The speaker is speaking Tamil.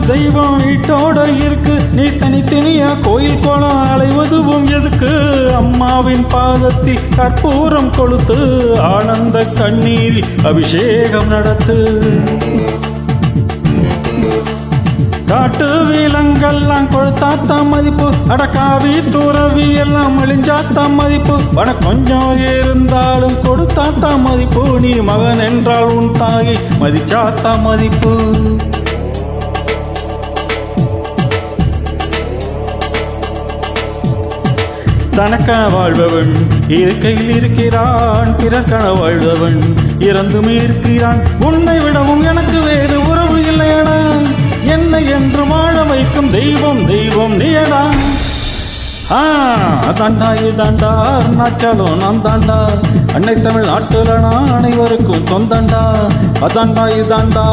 தெய்வம் வீட்டோட இருக்கு, நீ தனித்தனியா கோயில் கோலம் அலைவதுவும் எதுக்கு? அம்மாவின் பாதத்தில் கற்பூரம் கொளுத்து ஆனந்த கண்ணீரில் அபிஷேகம் நடத்து. காட்டு விலங்கெல்லாம் கொழுத்தாத்த மதிப்பு, அடக்காவி துறவி எல்லாம் அழிஞ்சாத்த மதிப்பு, வன கொஞ்சம் இருந்தாலும் கொடுத்தாத்த மதிப்பு, நீ மகன் என்றால் உன் தாயை மதிச்சாத்த மதிப்பு. தனக்கென வாழ்பவன் இருக்கையில் இருக்கிறான், பிறக்கென வாழ்பவன் இறந்துமே இருக்கிறான். உன்னை விடவும் எனக்கு வேறு உறவு இல்லையடா, என்னை என்று வாழ வைக்கும் தெய்வம் தெய்வம் நீயடா. அதாண்டா இதாண்டா அருணாச்சலம் நான் தாண்டா, அன்னை தமிழ் நாட்டுல நான் அனைவருக்கும் சொந்தண்டா. அதாண்டா இதாண்டா